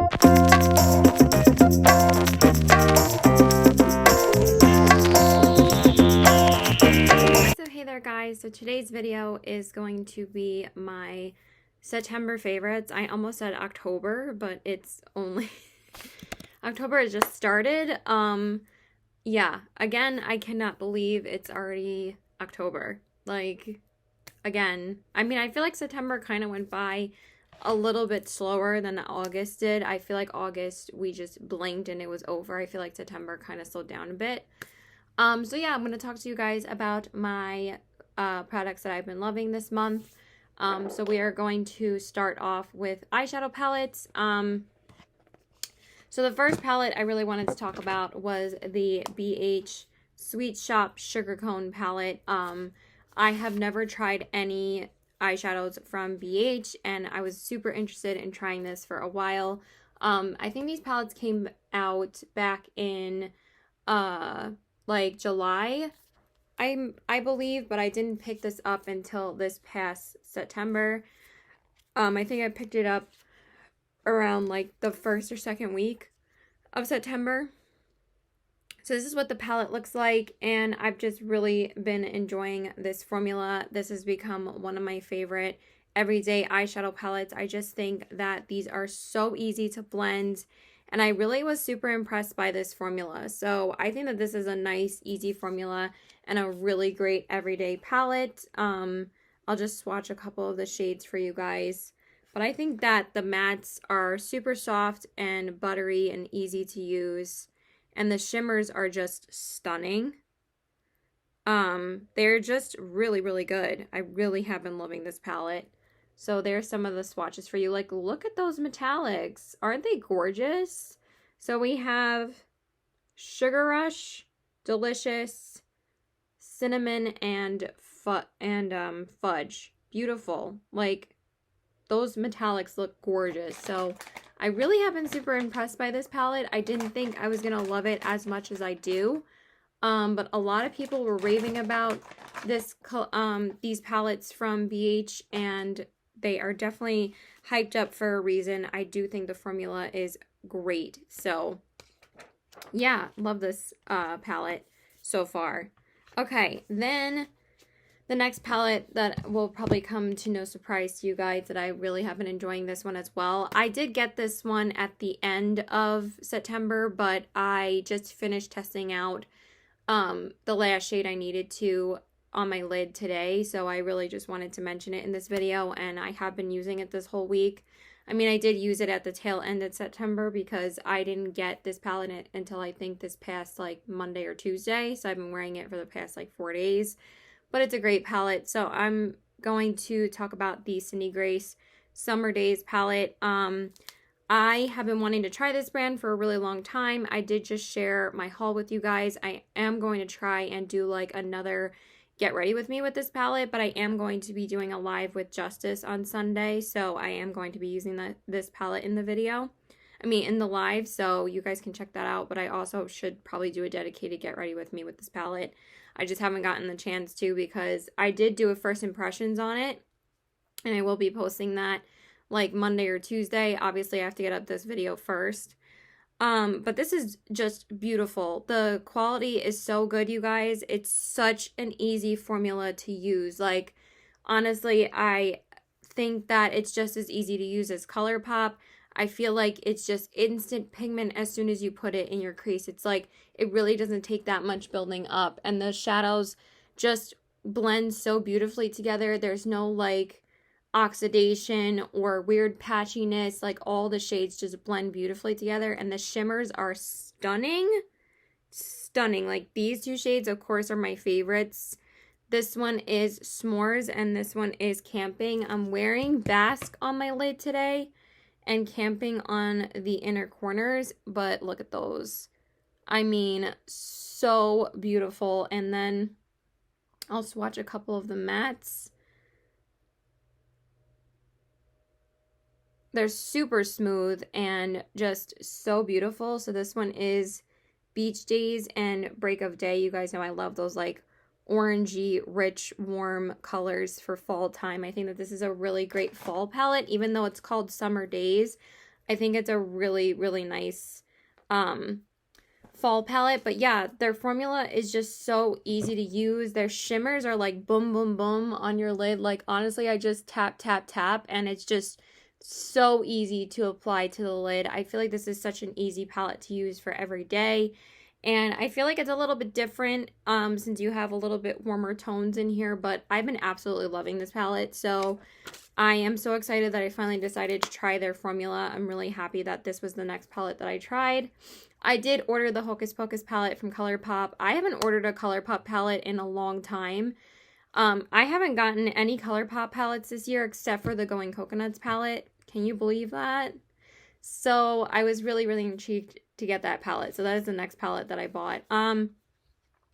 So hey there guys, so today's video is going to be my September favorites. I almost said October, but it's only October has just started. Yeah, again, I cannot believe it's already October. Like, again, I mean, I feel like September kind of went by a little bit slower than August did. I feel like August, we just blinked and it was over. I feel like September kind of slowed down a bit. So yeah, I'm going to talk to you guys about my products that I've been loving this month. So we are going to start off with eyeshadow palettes. So the first palette I really wanted to talk about was the BH Sweet Shop Sugar Cone palette. I have never tried any eyeshadows from BH, and I was super interested in trying this for a while. I think these palettes came out back in like July, I believe, but I didn't pick this up until this past September. I think I picked it up around like the first or second week of September. So this is what the palette looks like, and I've just really been enjoying this formula. This has become one of my favorite everyday eyeshadow palettes. I just think that these are so easy to blend, and I really was super impressed by this formula. So I think that this is a nice, easy formula and a really great everyday palette. I'll just swatch a couple of the shades for you guys. But I think that the mattes are super soft and buttery and easy to use. And the shimmers are just stunning. They're just really, really good. I really have been loving this palette. So there's some of the swatches for you. Like, look at those metallics. Aren't they gorgeous? So we have Sugar Rush, Delicious, Cinnamon, and Fudge. Beautiful. Like, those metallics look gorgeous. So I really have been super impressed by this palette. I didn't think I was going to love it as much as I do. But a lot of people were raving about this these palettes from BH, and they are definitely hyped up for a reason. I do think the formula is great. So yeah, love this palette so far. Okay, then the next palette that will probably come to no surprise to you guys that I really have been enjoying this one as well. I did get this one at the end of September, but I just finished testing out the last shade I needed to on my lid today. So I really just wanted to mention it in this video, and I have been using it this whole week. I mean, I did use it at the tail end of September because I didn't get this palette until I think this past like Monday or Tuesday. So I've been wearing it for the past like 4 days. But it's a great palette. So I'm going to talk about the Sydney Grace Summer Days palette. I have been wanting to try this brand for a really long time. I did just share my haul with you guys. I am going to try and do like another get ready with me with this palette, but I am going to be doing a live with Justice on Sunday. So I am going to be using this palette in the video. I mean, in the live, so you guys can check that out. But I also should probably do a dedicated get ready with me with this palette. I just haven't gotten the chance to because I did do a first impressions on it, and I will be posting that like Monday or Tuesday. Obviously, I have to get up this video first. But this is just beautiful. The quality is so good, you guys. It's such an easy formula to use. Like, honestly, I think that it's just as easy to use as ColourPop. I feel like it's just instant pigment as soon as you put it in your crease. It's like, it really doesn't take that much building up. And the shadows just blend so beautifully together. There's no like oxidation or weird patchiness. Like, all the shades just blend beautifully together. And the shimmers are stunning. Stunning. Like, these two shades, of course, are my favorites. This one is S'mores and this one is Camping. I'm wearing Basque on my lid today and Camping on the inner corners, but look at those. I mean, so beautiful. And then I'll swatch a couple of the mattes. They're super smooth and just so beautiful. So this one is Beach Days and Break of Day. You guys know I love those like orangey, rich, warm colors for fall time. I think that this is a really great fall palette, even though it's called Summer Days. I think it's a really, really nice fall palette. But yeah, their formula is just so easy to use. Their shimmers are like boom, boom, boom on your lid. Like honestly, I just tap, tap, tap, and it's just so easy to apply to the lid. I feel like this is such an easy palette to use for every day. And I feel like it's a little bit different since you have a little bit warmer tones in here, but I've been absolutely loving this palette. So I am so excited that I finally decided to try their formula. I'm really happy that this was the next palette that I tried. I did order the Hocus Pocus palette from ColourPop. I haven't ordered a ColourPop palette in a long time. I haven't gotten any ColourPop palettes this year except for the Going Coconuts palette. Can you believe that? So I was really, really intrigued to get that palette. So that is the next palette that I bought. And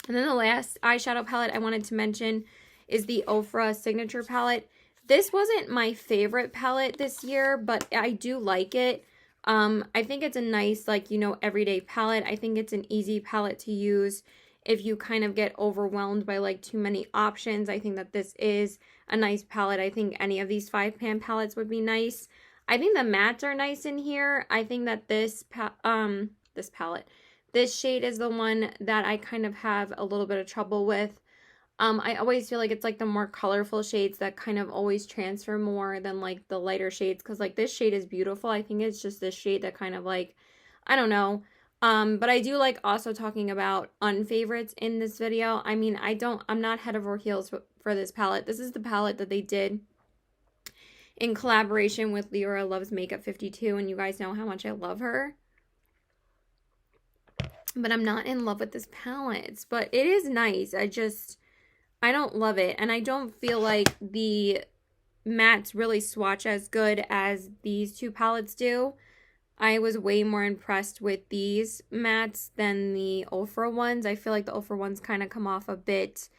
then the last eyeshadow palette I wanted to mention is the Ofra Signature palette. This wasn't my favorite palette this year, but I do like it. I think it's a nice, like, you know, everyday palette. I think it's an easy palette to use if you kind of get overwhelmed by like too many options. I think that this is a nice palette. I think any of these 5-pan palettes would be nice. I think the mattes are nice in here. I think that this shade is the one that I kind of have a little bit of trouble with. I always feel like it's like the more colorful shades that kind of always transfer more than like the lighter shades, because like this shade is beautiful. I think it's just this shade that kind of like, I don't know. But I do like also talking about unfavorites in this video. I mean, I'm not head over heels for this palette. This is the palette that they did in collaboration with Leora Loves Makeup 52, and you guys know how much I love her. But I'm not in love with this palette. But it is nice. I don't love it. And I don't feel like the mattes really swatch as good as these two palettes do. I was way more impressed with these mattes than the Ofra ones. I feel like the Ofra ones kind of come off a bit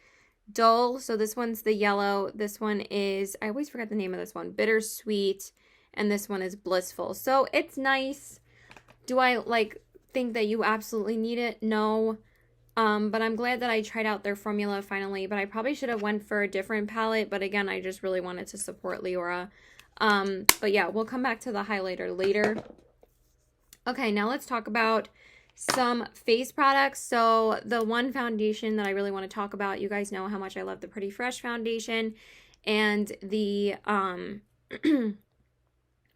dull. So this one's the yellow. This one is, I always forget the name of this one, Bittersweet. And this one is Blissful. So it's nice. Do I like think that you absolutely need it? No. But I'm glad that I tried out their formula finally, but I probably should have went for a different palette, but again, I just really wanted to support Leora. But yeah, we'll come back to the highlighter later. Okay, now let's talk about some face products. So the one foundation that I really want to talk about, you guys know how much I love the Pretty Fresh foundation, and the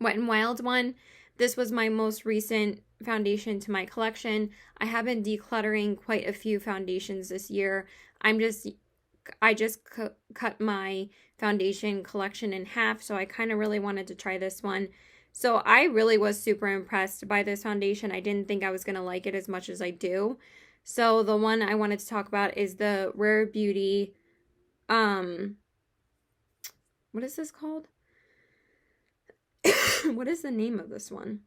Wet n Wild one. This was my most recent foundation to my collection. I have been decluttering quite a few foundations this year. I just cut my foundation collection in half, so I kind of really wanted to try this one. So I really was super impressed by this foundation. I didn't think I was going to like it as much as I do. So the one I wanted to talk about is the Rare Beauty, what is this called? What is the name of this one?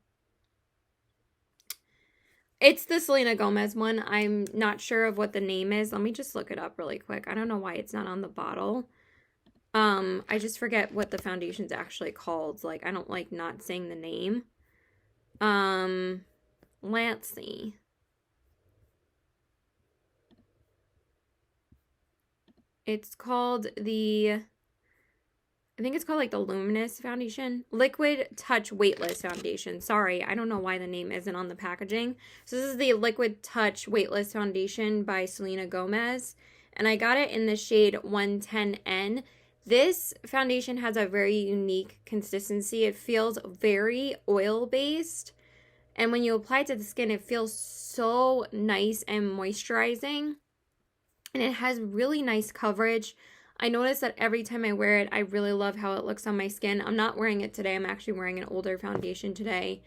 It's the Selena Gomez one. I'm not sure of what the name is. Let me just look it up really quick. I don't know why it's not on the bottle. I just forget what the foundation's actually called. Like, I don't like not saying the name. Let's see. It's called the, I think it's called like the Luminous Foundation. Liquid Touch Weightless Foundation. Sorry, I don't know why the name isn't on the packaging. So this is the Liquid Touch Weightless Foundation by Selena Gomez. And I got it in the shade 110N. This foundation has a very unique consistency. It feels very oil-based. And when you apply it to the skin, it feels so nice and moisturizing. And it has really nice coverage. I notice that every time I wear it, I really love how it looks on my skin. I'm not wearing it today. I'm actually wearing an older foundation today.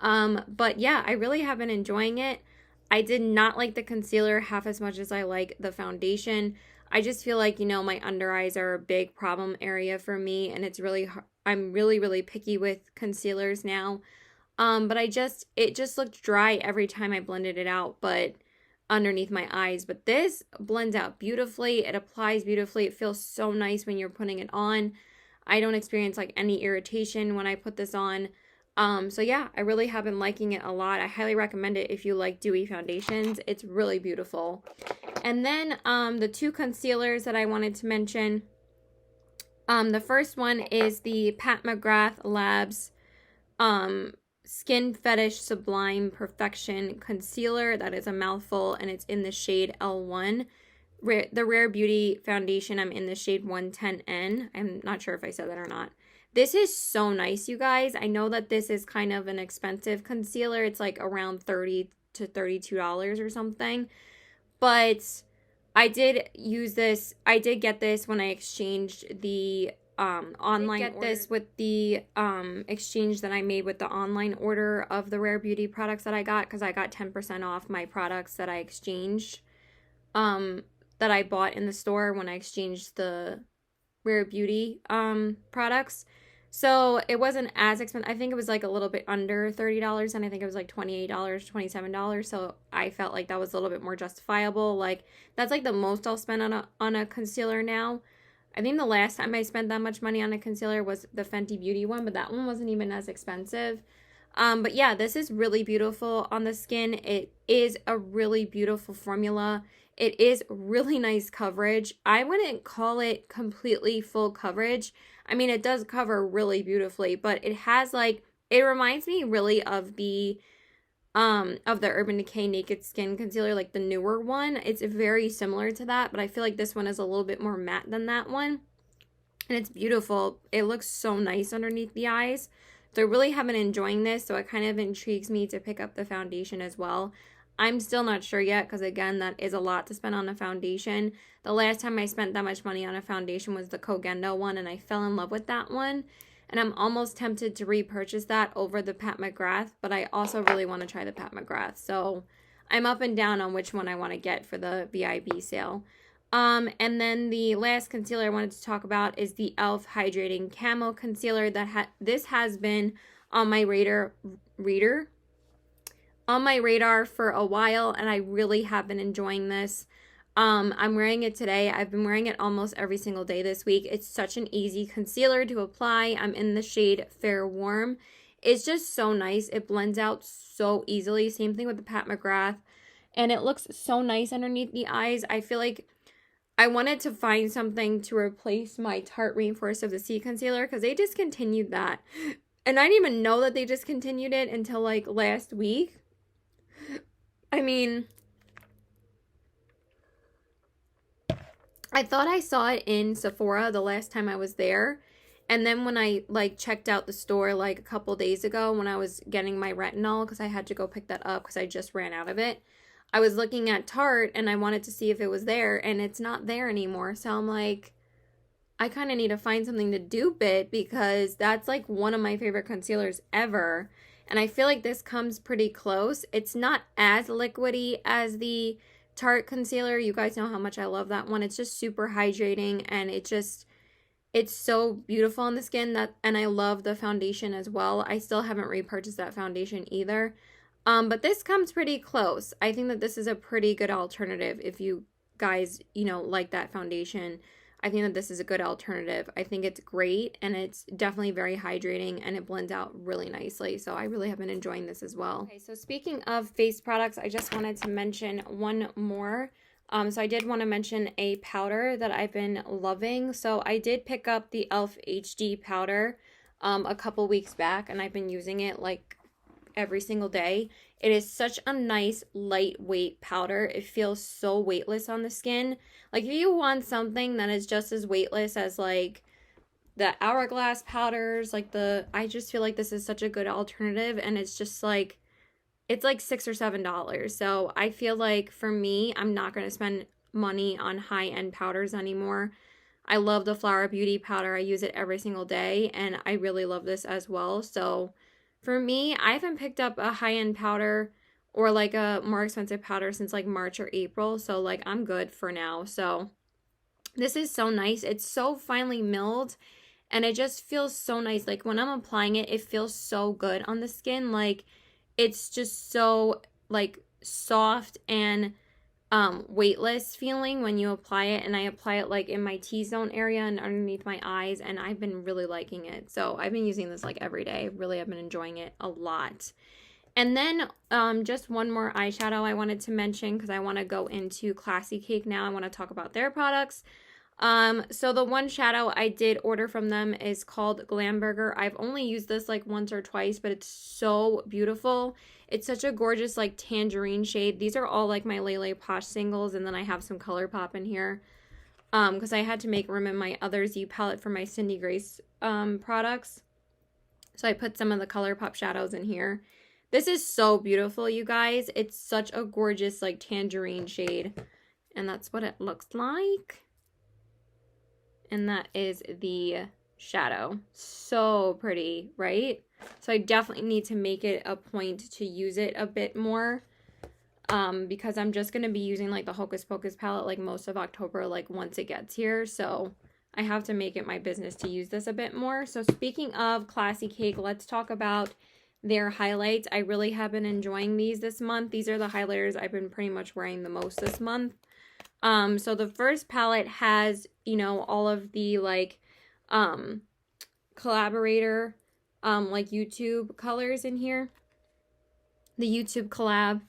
But yeah, I really have been enjoying it. I did not like the concealer half as much as I like the foundation. I just feel like, you know, my under eyes are a big problem area for me, and it's really, I'm really, really picky with concealers now. But it just looked dry every time I blended it out, but underneath my eyes. But this blends out beautifully. It applies beautifully. It feels so nice when you're putting it on. I don't experience like any irritation when I put this on. So yeah, I really have been liking it a lot. I highly recommend it if you like dewy foundations. It's really beautiful. And then the two concealers that I wanted to mention. The first one is the Pat McGrath Labs Skin Fetish Sublime Perfection Concealer. That is a mouthful, and it's in the shade L1. The Rare Beauty foundation, I'm in the shade 110N. I'm not sure if I said that or not. This is so nice, you guys. I know that this is kind of an expensive concealer. It's like around $30 to $32 or something. But I did use this. I did get this when I exchanged the online order. This with the exchange that I made with the online order of the Rare Beauty products that I got, because I got 10% off my products that I exchanged, that I bought in the store when I exchanged the Rare Beauty products. So it wasn't as expensive. I think it was like a little bit under $30, and I think it was like $28, $27. So I felt like that was a little bit more justifiable. Like, that's like the most I'll spend on a concealer now. I think the last time I spent that much money on a concealer was the Fenty Beauty one, but that one wasn't even as expensive. But yeah, this is really beautiful on the skin. It is a really beautiful formula. It is really nice coverage. I wouldn't call it completely full coverage. I mean, it does cover really beautifully, but it has like, it reminds me really of the Urban Decay Naked Skin Concealer, like the newer one. It's very similar to that, but I feel like this one is a little bit more matte than that one. And it's beautiful. It looks so nice underneath the eyes. So I really have been enjoying this, so it kind of intrigues me to pick up the foundation as well. I'm still not sure yet, because again, that is a lot to spend on a foundation. The last time I spent that much money on a foundation was the Kogendo one, and I fell in love with that one. And I'm almost tempted to repurchase that over the Pat McGrath, but I also really want to try the Pat McGrath. So I'm up and down on which one I want to get for the VIB sale. And then the last concealer I wanted to talk about is the e.l.f. Hydrating Camo Concealer. This has been on my radar for a while, and I really have been enjoying this. I'm wearing it today. I've been wearing it almost every single day this week. It's such an easy concealer to apply. I'm in the shade Fair Warm. It's just so nice. It blends out so easily. Same thing with the Pat McGrath. And it looks so nice underneath the eyes. I feel like I wanted to find something to replace my Tarte Reinforce of the Sea concealer, because they discontinued that. And I didn't even know that they discontinued it until like last week. I mean, I thought I saw it in Sephora the last time I was there. And then when I like checked out the store like a couple days ago when I was getting my retinol, because I had to go pick that up because I just ran out of it, I was looking at Tarte and I wanted to see if it was there, and it's not there anymore. So I'm like, I kind of need to find something to dupe it, because that's like one of my favorite concealers ever. And I feel like this comes pretty close. It's not as liquidy as the Tarte concealer. You guys know how much I love that one. It's just super hydrating, and it's so beautiful on the skin. And I love the foundation as well. I still haven't repurchased that foundation either. But this comes pretty close. I think that this is a pretty good alternative if you guys, like that foundation. I think that this is a good alternative. I think it's great, and it's definitely very hydrating, and it blends out really nicely. So I really have been enjoying this as well. Okay, so speaking of face products, I just wanted to mention one more. So I did want to mention a powder that I've been loving. So I did pick up the e.l.f. HD powder a couple weeks back, and I've been using it like every single day. It is such a nice lightweight powder. It feels so weightless on the skin. Like, if you want something that is just as weightless as like the Hourglass powders, like I just feel like this is such a good alternative, and it's just like, it's like $6 or $7. So I feel like for me, I'm not going to spend money on high-end powders anymore. I love the Flower Beauty powder. I use it every single day, and I really love this as well. So for me, I haven't picked up a high-end powder or like a more expensive powder since like March or April. So like, I'm good for now. So this is so nice. It's so finely milled, and it just feels so nice. Like, when I'm applying it, it feels so good on the skin. Like, it's just so like soft and weightless feeling when you apply it. And I apply it like in my T-zone area and underneath my eyes, and I've been really liking it. So I've been using this like every day. Really, I've been enjoying it a lot. And then just one more eyeshadow I wanted to mention, because I want to go into Classy Cake now. I want to talk about their products. So the one shadow I did order from them is called Glamburger. I've only used this like once or twice, but it's so beautiful. It's such a gorgeous like tangerine shade. These are all like my Lele Posh singles, and then I have some ColourPop in here. Because I had to make room in my other Z palette for my Cindy Grace products. So I put some of the ColourPop shadows in here. This is so beautiful, you guys. It's such a gorgeous like tangerine shade. And that's what it looks like. And that is the shadow. So pretty, right? So I definitely need to make it a point to use it a bit more. Because I'm just going to be using like the Hocus Pocus palette like most of October, like once it gets here. So I have to make it my business to use this a bit more. So speaking of Classy Cake, let's talk about their highlights. I really have been enjoying these this month. These are the highlighters I've been pretty much wearing the most this month. So the first palette has, you know, all of the like collaborator like YouTube colors in here. The YouTube collab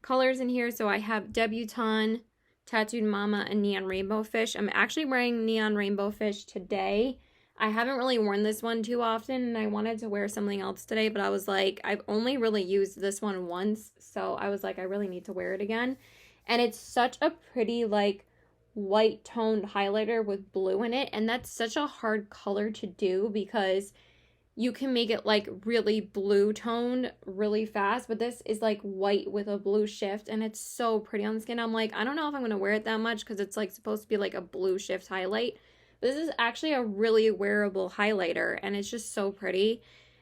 colors in here. So I have Debutante, Tattooed Mama, and Neon Rainbow Fish. I'm actually wearing Neon Rainbow Fish today. I haven't really worn this one too often, and I wanted to wear something else today, but I was like, I've only really used this one once, so I was like, I really need to wear it again. And it's such a pretty, like, white toned highlighter with blue in it, and that's such a hard color to do because you can make it like really blue toned really fast, but this is like white with a blue shift, and it's so pretty on the skin. I'm like, I don't know if I'm gonna wear it that much because it's like supposed to be like a blue shift highlight. But this is actually a really wearable highlighter, and it's just so pretty.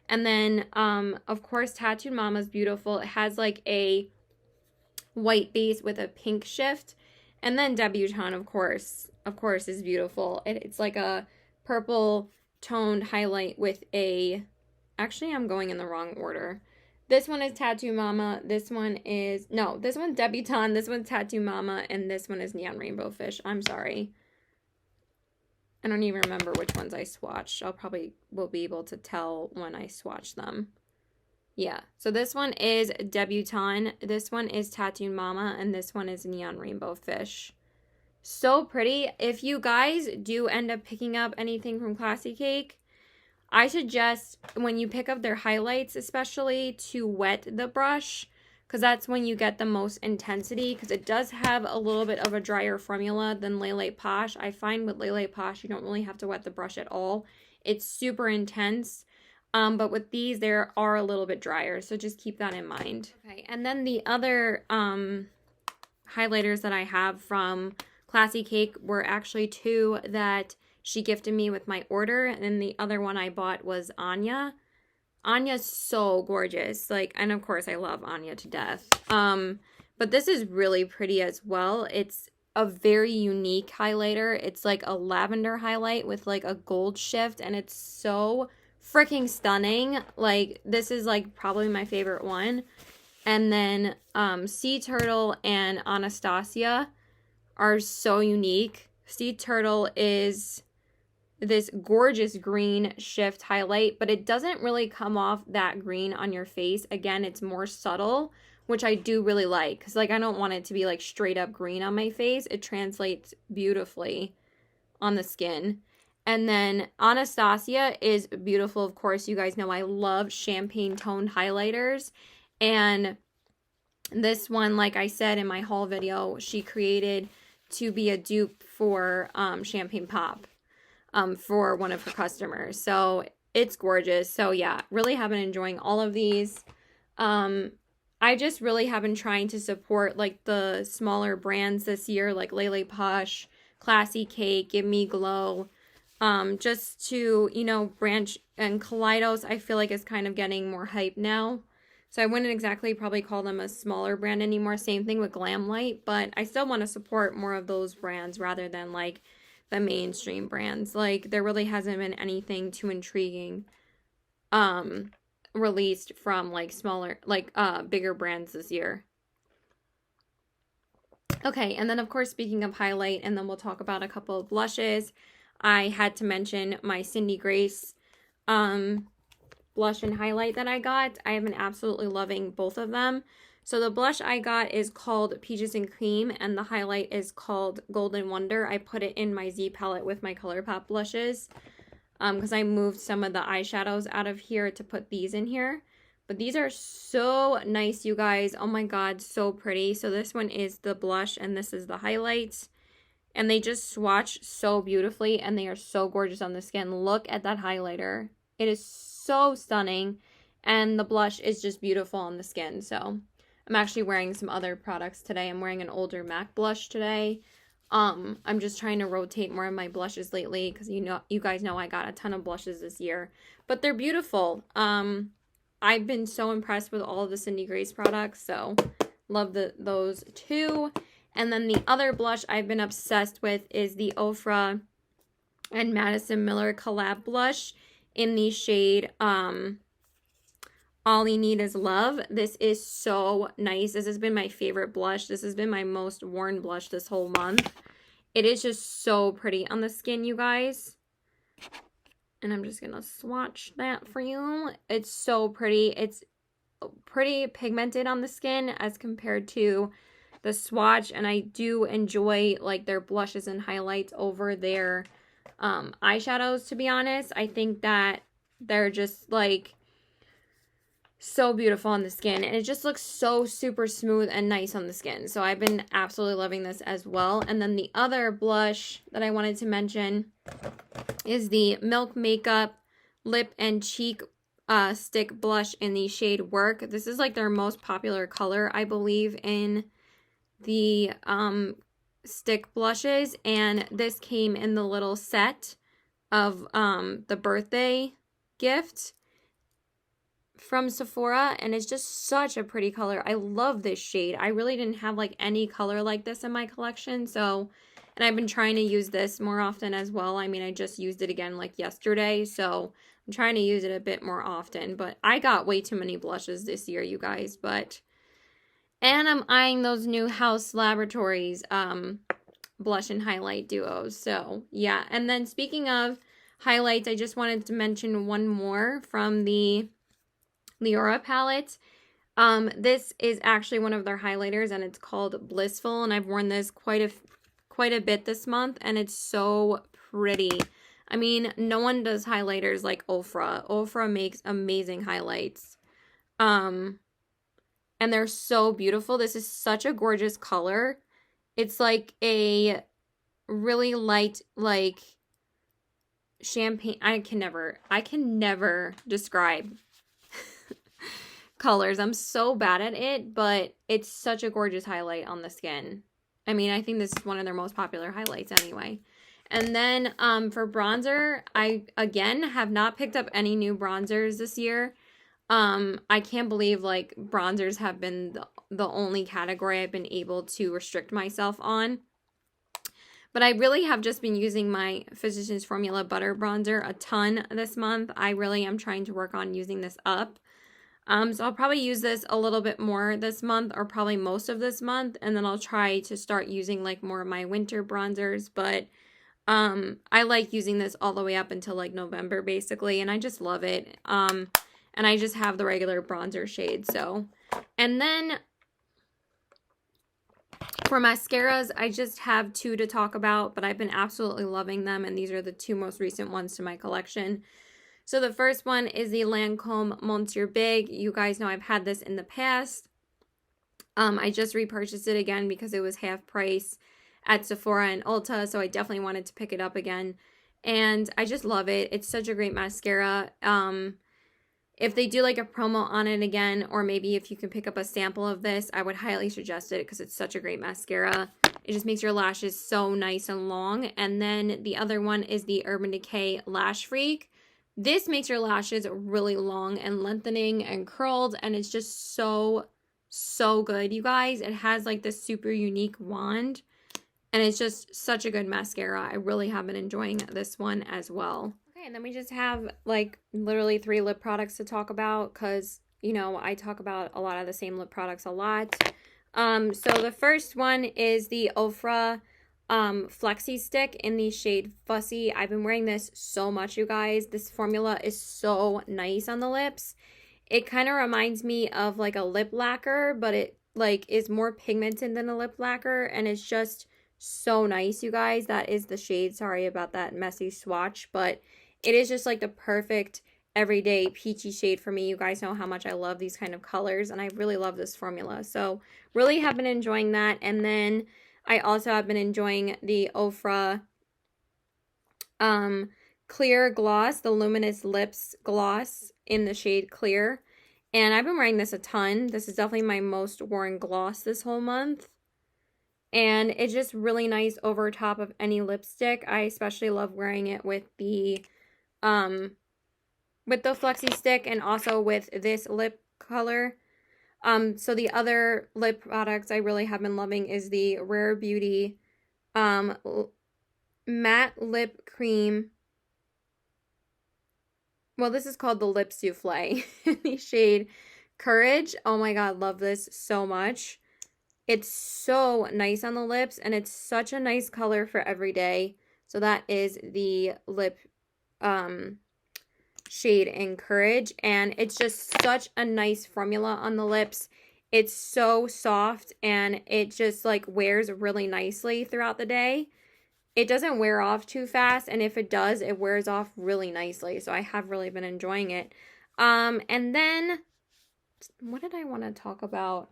And then of course Tattooed Mama's beautiful. It has like a white base with a pink shift. And then Debutante, of course is beautiful. It's like a purple toned highlight with a, actually I'm going in the wrong order. This one is Tattoo Mama, this one's Debutante, this one's Tattoo Mama, and this one is Neon Rainbow Fish. I'm sorry. I don't even remember which ones I swatched. I'll probably will be able to tell when I swatch them. Yeah, so this one is Debutante, this one is Tattoo Mama, and this one is Neon Rainbow Fish. So pretty. If you guys do end up picking up anything from Classy Cake, I suggest when you pick up their highlights especially to wet the brush, because that's when you get the most intensity, because it does have a little bit of a drier formula than Lele Posh. I find with Lele Posh you don't really have to wet the brush at all. It's super intense. But with these, they are a little bit drier, so just keep that in mind. Okay, and then the other highlighters that I have from Classy Cake were actually two that she gifted me with my order, and then the other one I bought was Anya. Anya's so gorgeous, like, and of course I love Anya to death. But this is really pretty as well. It's a very unique highlighter. It's like a lavender highlight with like a gold shift, and it's so freaking stunning. Like, this is like probably my favorite one. And then Sea Turtle and Anastasia are so unique. Sea Turtle is this gorgeous green shift highlight, but it doesn't really come off that green on your face. Again, it's more subtle, which I do really like, because like I don't want it to be like straight up green on my face. It translates beautifully on the skin. And then Anastasia is beautiful. Of course, you guys know I love champagne toned highlighters. And this one, like I said in my haul video, she created to be a dupe for Champagne Pop for one of her customers. So it's gorgeous. So yeah, really have been enjoying all of these. I just really have been trying to support like the smaller brands this year, like Lele Posh, Classy Cake, Give Me Glow. Just to, you know, branch, and Kaleidos I feel like is kind of getting more hype now. So I wouldn't exactly probably call them a smaller brand anymore. Same thing with Glamlight, but I still want to support more of those brands rather than like the mainstream brands. Like, there really hasn't been anything too intriguing released from like smaller, like bigger brands this year. Okay, and then of course, speaking of highlight, and then we'll talk about a couple of blushes. I had to mention my Cindy Grace blush and highlight that I got. I have been absolutely loving both of them. So the blush I got is called Peaches and Cream, and the highlight is called Golden Wonder. I put it in my Z palette with my ColourPop blushes because I moved some of the eyeshadows out of here to put these in here. But these are so nice, you guys. Oh my god, so pretty. So this one is the blush, and this is the highlights. And they just swatch so beautifully, and they are so gorgeous on the skin. Look at that highlighter. It is so stunning, and the blush is just beautiful on the skin. So I'm actually wearing some other products today. I'm wearing an older MAC blush today. I'm just trying to rotate more of my blushes lately because you guys know I got a ton of blushes this year. But they're beautiful. I've been so impressed with all of the Cindy Grace products, so love those too. And then the other blush I've been obsessed with is the Ofra and Madison Miller collab blush in the shade All You Need Is Love. This is so nice. This has been my favorite blush. This has been my most worn blush this whole month. It is just so pretty on the skin, you guys. And I'm just going to swatch that for you. It's so pretty. It's pretty pigmented on the skin as compared to the swatch. And I do enjoy like their blushes and highlights over their eyeshadows, to be honest. I think that they're just like so beautiful on the skin, and it just looks so super smooth and nice on the skin. So I've been absolutely loving this as well. And then the other blush that I wanted to mention is the Milk Makeup Lip and Cheek Stick Blush in the shade Work. This is like their most popular color, I believe, in the stick blushes, and this came in the little set of the birthday gift from Sephora, and it's just such a pretty color. I love this shade. I really didn't have like any color like this in my collection, so, and I've been trying to use this more often as well. I mean, I just used it again like yesterday, so I'm trying to use it a bit more often. But I got way too many blushes this year, you guys. And I'm eyeing those new Haus Laboratories blush and highlight duos. So yeah, and then speaking of highlights, I just wanted to mention one more from the Leora palette. This is actually one of their highlighters, and it's called Blissful, and I've worn this quite a bit this month, and it's so pretty. I mean, no one does highlighters like Ofra. Ofra makes amazing highlights. And they're so beautiful. This is such a gorgeous color. It's like a really light, like champagne. I can never describe colors. I'm so bad at it, but it's such a gorgeous highlight on the skin. I mean, I think this is one of their most popular highlights anyway. And then for bronzer, I again have not picked up any new bronzers this year. I can't believe like bronzers have been the only category I've been able to restrict myself on. But I really have just been using my Physicians Formula Butter Bronzer a ton this month. I really am trying to work on using this up. So I'll probably use this a little bit more this month, or probably most of this month. And then I'll try to start using like more of my winter bronzers. But I like using this all the way up until like November basically. And I just love it. And I just have the regular bronzer shade. So, and then for mascaras, I just have two to talk about, but I've been absolutely loving them. And these are the two most recent ones to my collection. So the first one is the Lancome Monsieur Big. You guys know I've had this in the past. I just repurchased it again because it was half price at Sephora and Ulta. So I definitely wanted to pick it up again. And I just love it. It's such a great mascara. If they do like a promo on it again, or maybe if you can pick up a sample of this, I would highly suggest it because it's such a great mascara. It just makes your lashes so nice and long. And then the other one is the Urban Decay Lash Freak. This makes your lashes really long and lengthening and curled, and it's just so good, you guys. It has like this super unique wand, and it's just such a good mascara. I really have been enjoying this one as well. Okay, and then we just have like literally 3 lip products to talk about because, you know, I talk about a lot of the same lip products a lot. So the first one is the Ofra Flexi Stick in the shade Fussy. I've been wearing this so much, you guys. This formula is so nice on the lips. It kind of reminds me of like a lip lacquer, but it like is more pigmented than a lip lacquer, and it's just so nice, you guys. That is the shade. Sorry about that messy swatch, but it is just like the perfect everyday peachy shade for me. You guys know how much I love these kind of colors, and I really love this formula. So really have been enjoying that. And then I also have been enjoying the Ofra Clear Gloss, the Luminous Lips Gloss in the shade Clear. And I've been wearing this a ton. This is definitely my most worn gloss this whole month. And it's just really nice over top of any lipstick. I especially love wearing it with the Flexi Stick and also with this lip color. So the other lip products I really have been loving is the Rare Beauty Matte Lip Cream. Well, this is called the Lip Souffle in the shade Courage. Oh my god, love this so much. It's so nice on the lips, and it's such a nice color for every day. So that is the lip shade in Courage, and it's just such a nice formula on the lips. It's so soft, and it just like wears really nicely throughout the day. It doesn't wear off too fast, and if it does, it wears off really nicely. So I have really been enjoying it. And then what did I want to talk about?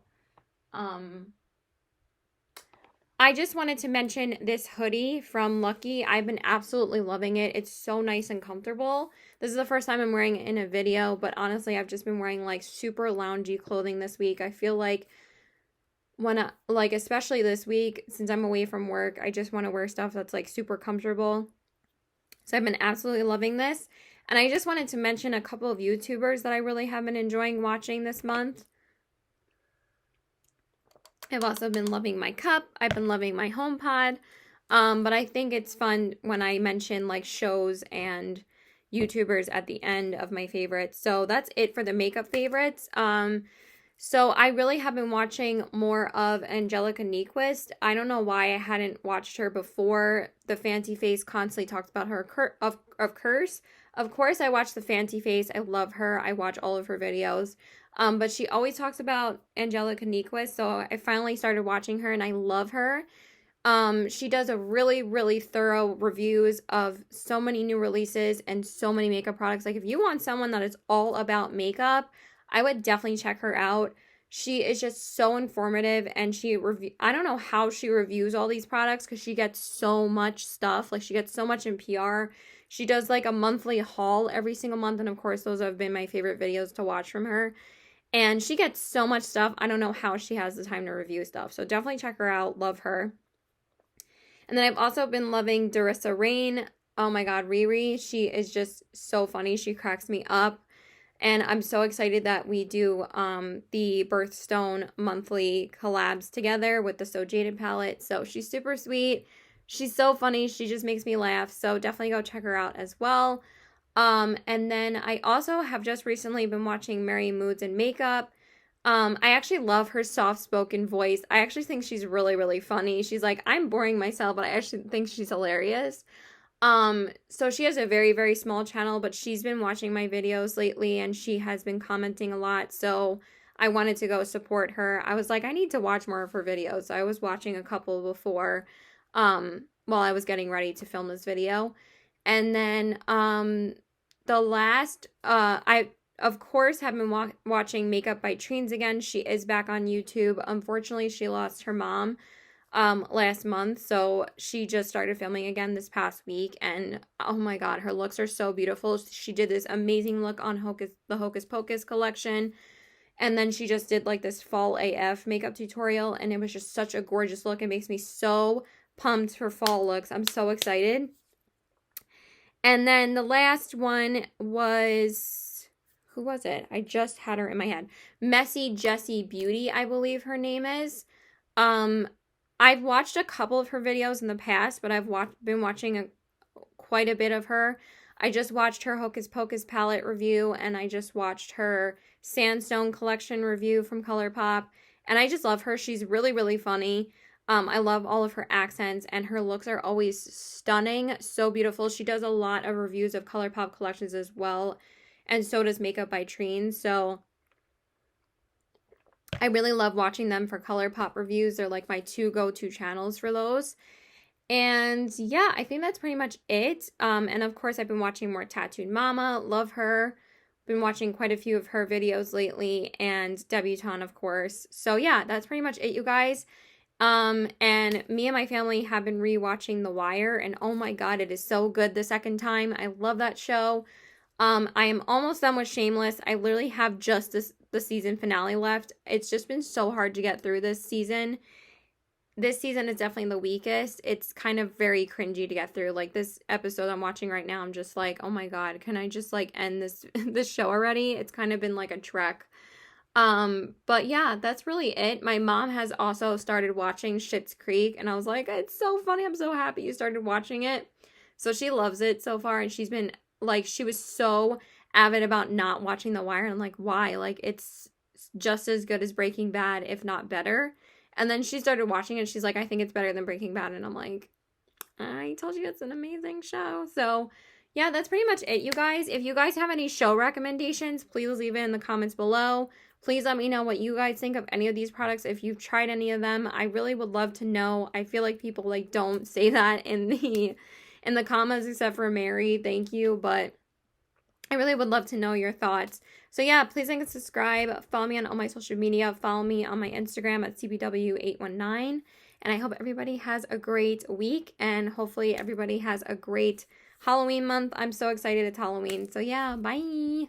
I just wanted to mention this hoodie from Lucky. I've been absolutely loving it. It's so nice and comfortable. This is the first time I'm wearing it in a video, but honestly, I've just been wearing like super loungy clothing this week. I feel like especially this week, since I'm away from work, I just want to wear stuff that's like super comfortable. So I've been absolutely loving this. And I just wanted to mention a couple of YouTubers that I really have been enjoying watching this month. I've also been loving my cup. I've been loving my HomePod. But I think it's fun when I mention like shows and YouTubers at the end of my favorites. So that's it for the makeup favorites. So I really have been watching more of Angelica Nyquist. I don't know why I hadn't watched her before. The Fancy Face constantly talks about her of Curse. Of course, I watch the Fancy Face. I love her. I watch all of her videos. But she always talks about Angelica Nyquist. So I finally started watching her, and I love her. She does a really, really thorough reviews of so many new releases and so many makeup products. Like if you want someone that is all about makeup, I would definitely check her out. She is just so informative, and I don't know how she reviews all these products because she gets so much stuff. Like she gets so much in PR. She does like a monthly haul every single month, and of course those have been my favorite videos to watch from her. And she gets so much stuff. I don't know how she has the time to review stuff. So definitely check her out. Love her. And then I've also been loving Darissa Rain. Oh my god, Riri. She is just so funny. She cracks me up. And I'm so excited that we do the Birthstone monthly collabs together with the So Jaded palette. So she's super sweet. She's so funny. She just makes me laugh. So definitely go check her out as well. And then I also have just recently been watching Mary Moods and Makeup. I actually love her soft-spoken voice. I actually think she's really, really funny. She's like, I'm boring myself, but I actually think she's hilarious. So she has a very, very small channel, but she's been watching my videos lately, and she has been commenting a lot, so I wanted to go support her. I was like, I need to watch more of her videos. So I was watching a couple before, while I was getting ready to film this video. And then, the last, I, of course, have been watching Makeup by Treens again. She is back on YouTube. Unfortunately, she lost her mom last month, so she just started filming again this past week, and oh my god, her looks are so beautiful. She did this amazing look on the Hocus Pocus collection, and then she just did like this fall AF makeup tutorial, and it was just such a gorgeous look. It makes me so pumped for fall looks. I'm so excited. And then the last one was, who was it? I just had her in my head. Messy Jessie Beauty, I believe her name is. I've watched a couple of her videos in the past, but I've been watching quite a bit of her. I just watched her Hocus Pocus palette review, and I just watched her Sandstone collection review from ColourPop, and I just love her. She's really, really funny. I love all of her accents, and her looks are always stunning, so beautiful. She does a lot of reviews of ColourPop collections as well, and so does Makeup by Trine. So I really love watching them for ColourPop reviews. They're like my two go-to channels for those. And yeah, I think that's pretty much it. And of course, I've been watching more Tattooed Mama. Love her. Been watching quite a few of her videos lately, and Debutante, of course. So yeah, that's pretty much it, you guys. And me and my family have been rewatching The Wire, and oh my god, it is so good the second time. I love that show. I am almost done with Shameless. I literally have just the season finale left. It's just been so hard to get through this season. This season is definitely the weakest. It's kind of very cringy to get through. Like this episode I'm watching right now, I'm just like, oh my god, can I just like end this this show already? It's kind of been like a trek. But yeah, that's really it. My mom has also started watching Schitt's Creek, and I was like, it's so funny. I'm so happy you started watching it. So she loves it so far, and she's been like, she was so avid about not watching The Wire, and I'm like, why? Like, it's just as good as Breaking Bad, if not better. And then she started watching it. She's like, I think it's better than Breaking Bad. And I'm like, I told you it's an amazing show. So yeah, that's pretty much it, you guys. If you guys have any show recommendations, please leave it in the comments below. Please let me know what you guys think of any of these products. If you've tried any of them, I really would love to know. I feel like people like don't say that in the comments, except for Mary. Thank you, but I really would love to know your thoughts. So yeah, please like and subscribe. Follow me on all my social media. Follow me on my Instagram at CBW819. And I hope everybody has a great week, and hopefully everybody has a great Halloween month. I'm so excited it's Halloween. So yeah, bye.